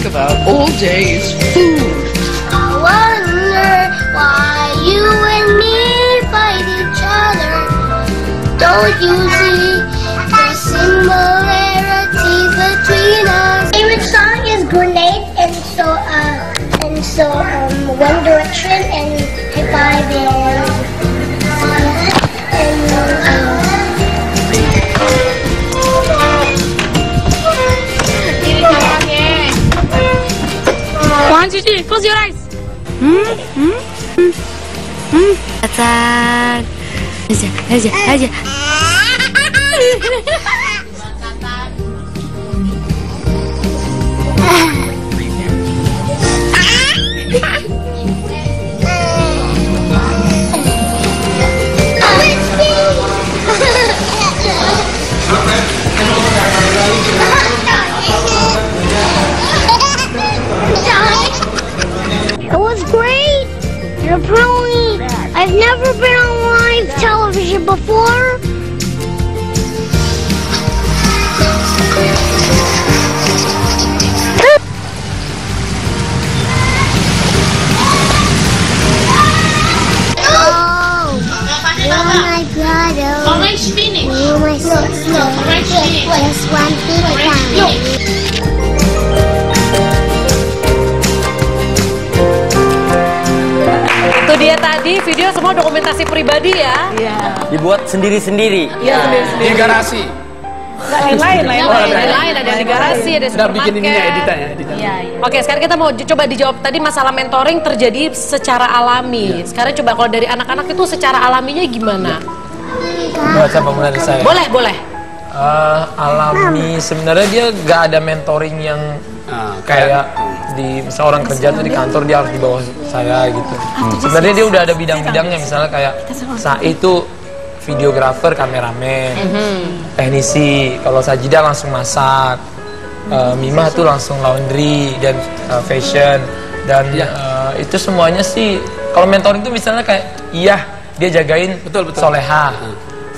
think about old days. Food. I wonder why you and me fight each other. Don't you see the similarities between us? Favorite song is Grenade and One Direction and High Five One, two, three, close your eyes. Aja. It was great. Apparently, I've never been on live television before. Oh, you're my brother. Orange finish. You're my sister. Orange finish. Just one big time. Itu dia tadi video semua dokumentasi pribadi ya. Iya. Dibuat sendiri-sendiri. Iya, sendiri-sendiri. Di garasi. Lain-lain. Lain ada di garasi, ada Udah bikin supermarket. ininya editannya. Iya. Oke, sekarang kita mau coba dijawab tadi masalah mentoring terjadi secara alami. Sekarang coba kalau dari anak-anak itu secara alaminya gimana? Baca bangunan dari saya. Boleh. Alami sebenarnya dia gak ada mentoring yang kayak di misalnya orang kerja tuh di kantor dia harus di bawah saya gitu. Sebenarnya dia udah ada bidang-bidangnya, misalnya kayak saya itu videografer, kameramen, teknisi. Kalau Sajida langsung masak, Mimah tuh langsung laundry dan fashion dan itu semuanya sih. Kalau mentoring tuh misalnya kayak dia jagain Betul. Soleha.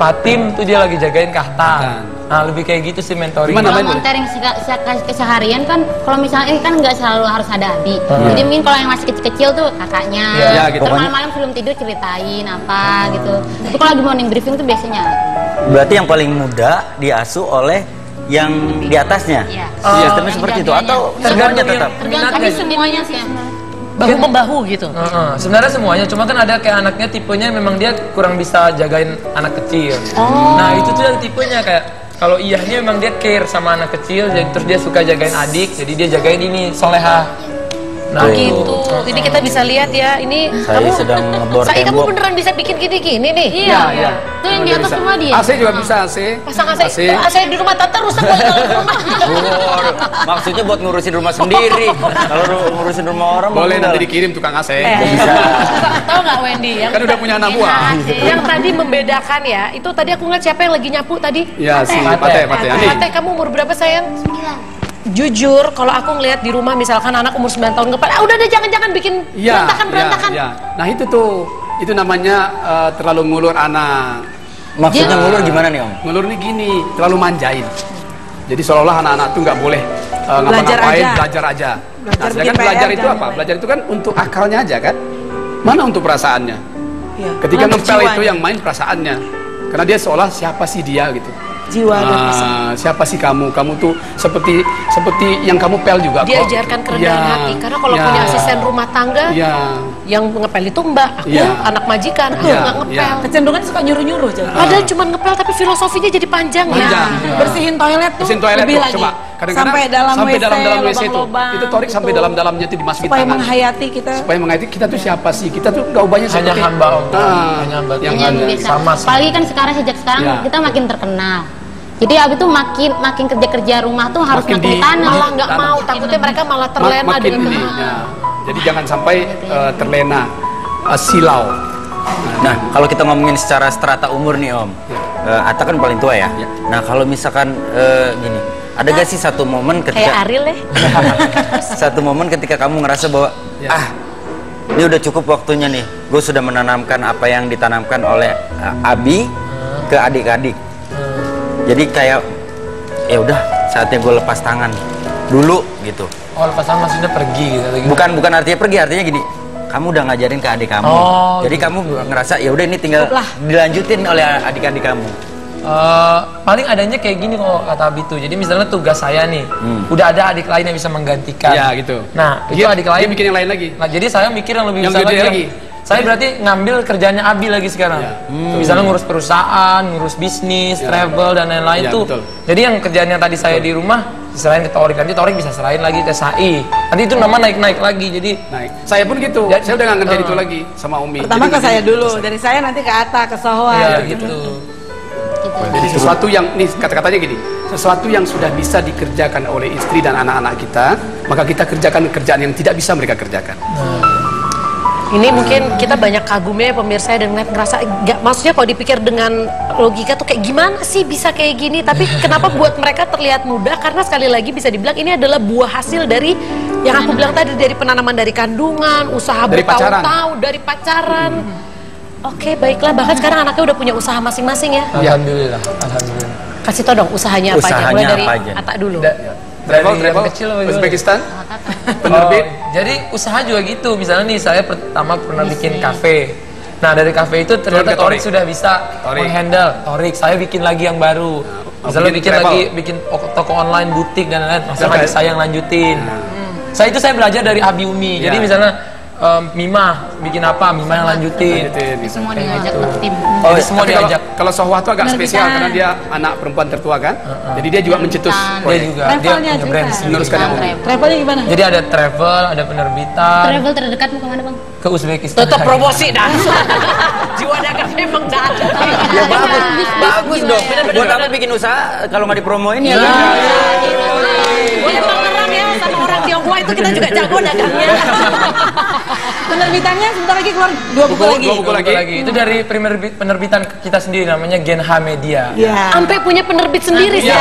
Fatim tuh dia lagi jagain Kahtan. Nah, lebih kayak gitu sih mentoring. Kalau monitoring keseharian kan, kalau misalnya ini kan nggak selalu harus ada adik. Jadi mungkin kalau yang masih kecil-kecil tuh kakaknya. Ya, gitu. Terus malam-malam sebelum tidur ceritain apa gitu. Tapi kalau lagi morning briefing tuh biasanya. Berarti yang paling muda diasuh oleh yang di atasnya. Iya. Sistemnya seperti itu atau semuanya tetap? Tergantung semuanya sih. Bahu-membahu gitu. Sebenarnya semuanya, cuma kan ada kayak anaknya tipenya memang dia kurang bisa jagain anak kecil. Nah itu tuh dari tipenya kayak kalau iyahnya memang dia care sama anak kecil, jadi terus dia suka jagain adik, jadi dia jagain ini Soleha. Nah gitu. Jadi kita bisa lihat ya, ini Saya sedang ngebor kamu tembok. beneran bisa bikin gini-gini nih. Iya. Itu yang di atas semua dia. AC juga bisa, AC. Pasang AC di rumah tante rusak banget di rumah. Maksudnya buat ngurusin rumah sendiri. Kalau ngurusin rumah orang Boleh mah nanti udah. dikirim tukang AC. Bisa. Tahu nggak Wendy? Kan udah punya anak buah. Yang tadi membedakan ya, itu tadi aku ngeliat siapa yang lagi nyapu tadi? Iya, si Pate. Pate, kamu umur berapa sayang? 9. Jujur, kalau aku ngeliat di rumah misalkan anak umur 9 tahun kepala, udah deh jangan bikin berantakan. Iya. Nah itu namanya terlalu ngulur anak. Maksudnya ngulur gimana nih Om? Ngulur nih gini, terlalu manjain. Jadi seolah-olah anak-anak tuh nggak boleh ngapa-ngapain, belajar aja. Nah, sedangkan belajar itu apa? Belajar itu kan untuk akalnya aja kan? Mana untuk perasaannya? Ketika ngepel itu yang main perasaannya. Karena dia seolah siapa sih dia gitu. Jiwa Siapa sih kamu? Kamu tuh seperti yang kamu pel juga. Diajarkan kerendahan hati, karena kalau punya asisten rumah tangga, yang ngepel itu mbak, aku anak majikan, aku nggak ngepel. Kecenderungan suka nyuruh-nyuruh jadi. Padahal cuma ngepel tapi filosofinya jadi panjang ya. Bersihin toilet tuh lebih lagi. Coba. Sampai dalam WC itu. Itu Torik sampai dalam-dalamnya itu dimasukin supaya tangan. menghayati kita. Supaya menghayati kita tuh siapa sih? Kita tuh nggak ubahnya hanya seperti hamba Om. Hanya hamba yang Tuhan. Biasa. Sama. Apalagi kan sejak sekarang kita makin terkenal. Jadi abis itu makin kerja rumah tuh harus makin ditanam. Malah nggak mau, takutnya mereka malah terlena makin dengan ini. Ya. Jadi jangan sampai terlena silau. Nah, kalau kita ngomongin secara strata umur nih Om, Atta kan paling tua ya. Nah, kalau misalkan gini, ada gak sih satu momen ketika kayak Ariel ya? satu momen ketika kamu ngerasa bahwa ini udah cukup waktunya nih, gue sudah menanamkan apa yang ditanamkan oleh Abi ke adik-adik. Jadi kayak ya udah saatnya gue lepas tangan. dulu gitu. Oh, lepasan maksudnya pergi gitu atau gimana? Bukan artinya pergi, artinya gini. Kamu udah ngajarin ke adik kamu. Jadi gitu. kamu ngerasa ya udah ini tinggal dilanjutin oleh adik-adik kamu. Paling adanya kayak gini kalau kata Abi tuh. Jadi misalnya tugas saya nih, udah ada adik lain yang bisa menggantikan. Ya gitu. Nah, itu adik lain bikin yang lain lagi. Nah, jadi saya mikir yang lebih Yang besar gede lagi. Saya berarti ngambil kerjanya Abi lagi sekarang. Misalnya ngurus perusahaan, ngurus bisnis, travel dan lain-lain tuh. Betul. Jadi yang kerjanya tadi saya di rumah diserahin ke Torik, nanti Torik bisa serahin lagi ke Sai. Nanti itu nama naik-naik lagi. Jadi naik. Saya pun gitu. Saya udah nggak ngerjain itu lagi sama Umi. Pertama ke saya dulu, dari saya nanti ke Atta, ke Sohwa. ya gitu. Jadi sesuatu yang nih kata-katanya gini, sesuatu yang sudah bisa dikerjakan oleh istri dan anak-anak kita, maka kita kerjakan kerjaan yang tidak bisa mereka kerjakan. Ini mungkin kita banyak kagumnya ya pemirsa dan ngerasa nggak, maksudnya kalau dipikir dengan logika tuh kayak gimana sih bisa kayak gini, tapi kenapa buat mereka terlihat mudah? Karena sekali lagi bisa dibilang ini adalah buah hasil dari yang aku bilang tadi, dari penanaman dari kandungan, usaha bertahun-tahun, dari pacaran. Oke, baiklah, bahkan sekarang anaknya udah punya usaha masing-masing ya. Alhamdulillah, alhamdulillah. Kasih tau dong usahanya apa aja, mulai dari Atta dulu. Travel kecil Uzbekistan, penerbit. Jadi usaha juga gitu. Misalnya nih saya pertama pernah bikin kafe. Nah dari kafe itu ternyata Torik sudah bisa menghandle. Torik, saya bikin lagi yang baru. Misalnya bikin toko online, butik dan lain-lain. Maksudnya saya yang lanjutin. Saya belajar dari Abi Umi. Jadi misalnya Mima bikin apa, Mima yang lanjutin. Semua diajak ke tim. Oh, semua diajak. Kalau Sohwa itu agak spesial karena dia anak perempuan tertua kan. Jadi dia juga mencetus dia juga. Dia punya brand meneruskan yang Umi. Travelnya gimana? Jadi ada travel, ada penerbitan. Travel terdekatmu kemana bang? Ke Uzbekistan. Tetap promosi dah. Jiwa dagang memang dah ada. Ya bagus dong. Buat apa bikin usaha kalau nggak dipromoin ya? Boleh mengerang ya sama orang Tionghoa itu, kita juga jago dagangnya. Penerbitannya sebentar lagi keluar 2 buku lagi. 2 buku lagi. Itu dari penerbitan kita sendiri namanya Genha Media. Sampai punya penerbit sendiri sih.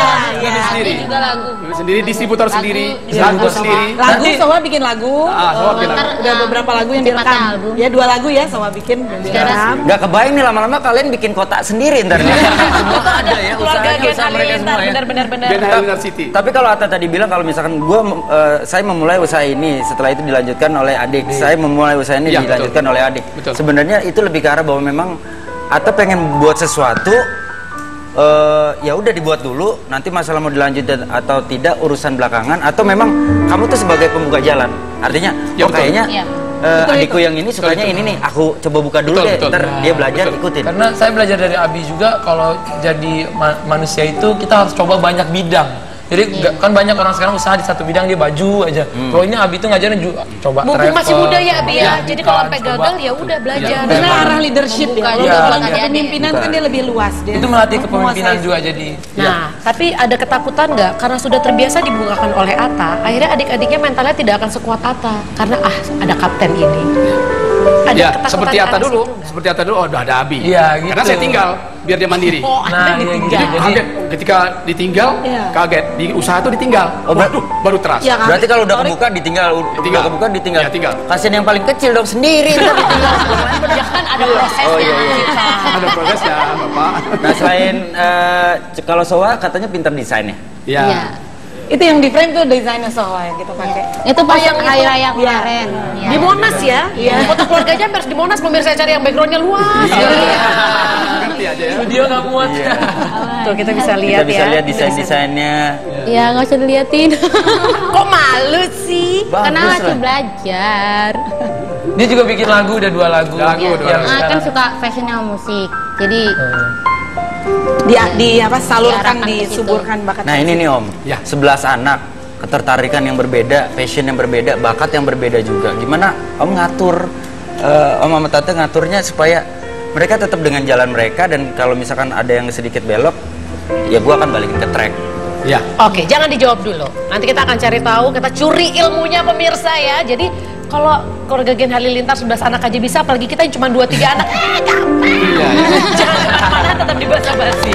Sendiri. Juga lagu. Sendiri, distributor sendiri, lagu sendiri. Lagu, Sohwa bikin lagu. Sohwa bikin lagu. Udah beberapa lagu yang direkam. Ya 2 lagu ya Sohwa bikin. Nggak kebayang nih lama-lama kalian bikin kota sendiri ntar. Semua kan ada ya Keluarga usahanya, Gen usaha mereka Halilintar, semua ya. benar. Gen Halilintar City. Tapi kalau Atta tadi bilang kalau misalkan saya memulai usaha ini, setelah itu dilanjutkan oleh adik. Saya memulai usaha ini dilanjutkan oleh adik. Sebenarnya itu lebih ke arah bahwa memang Atta pengen buat sesuatu, ya udah dibuat dulu, nanti masalah mau dilanjutkan atau tidak urusan belakangan, atau memang kamu tuh sebagai pembuka jalan. Artinya, kayaknya adikku yang ini sukanya ini nih, aku coba buka dulu deh, ntar dia belajar ikutin. Karena saya belajar dari Abi juga, kalau jadi manusia itu kita harus coba banyak bidang. Jadi kan banyak orang sekarang usaha di satu bidang, dia baju aja. Kalau ini Abi tuh ngajarin juga coba mumpung masih muda ya Abi ya. Jadi kalau sampai gagal ya udah belajar. Karena arah leadership ya. Kalau kepemimpinan kan dia lebih luas dia. Itu melatih kepemimpinan juga jadi. Nah, tapi ada ketakutan nggak? Karena sudah terbiasa dibukakan oleh Atta, akhirnya adik-adiknya mentalnya tidak akan sekuat Atta. Karena ada kapten ini. Ya, seperti Atta dulu. Seperti Atta dulu, udah ada Abi. Iya, gitu. Karena saya tinggal biar dia mandiri. Nah, jadi ketika ditinggal, kaget di usaha tuh ditinggal. Baru terasa. Ya, berarti kalau udah kebuka ditinggal. Ya, tinggal. Kasian yang paling kecil dong sendiri. Ya kan ada prosesnya. Ada prosesnya, Bapak. Nah selain kalau Sohwa katanya pintar desainnya. Iya. Itu yang di frame tuh desainnya Sohwa yang kita pakai. Itu pas yang hari raya kemarin. Di Monas ya. Foto keluarganya harus di Monas, pemirsa cari yang backgroundnya luas. Ganti aja ya. Studio nggak muat. Tuh kita bisa lihat ya. Kita bisa lihat desain-desainnya. Ya nggak usah diliatin. Kok malu sih? Karena masih belajar. Dia juga bikin lagu, udah 2 lagu. Kan suka fashion sama musik. Jadi salurkan, disuburkan bakat. Nah ini nih Om, 11 anak, ketertarikan yang berbeda, passion yang berbeda, bakat yang berbeda juga. Gimana Om ngatur, Om sama Tante ngaturnya supaya mereka tetap dengan jalan mereka, dan kalau misalkan ada yang sedikit belok, ya gua akan balikin ke track. Ya. Oke, jangan dijawab dulu. Nanti kita akan cari tahu, kita curi ilmunya pemirsa ya. Jadi kalau keluarga Gen Halilintar 11 anak aja bisa, apalagi kita yang cuma 2-3 anak. Gampang. Jangan kemana-mana, tetap di Basa Basi.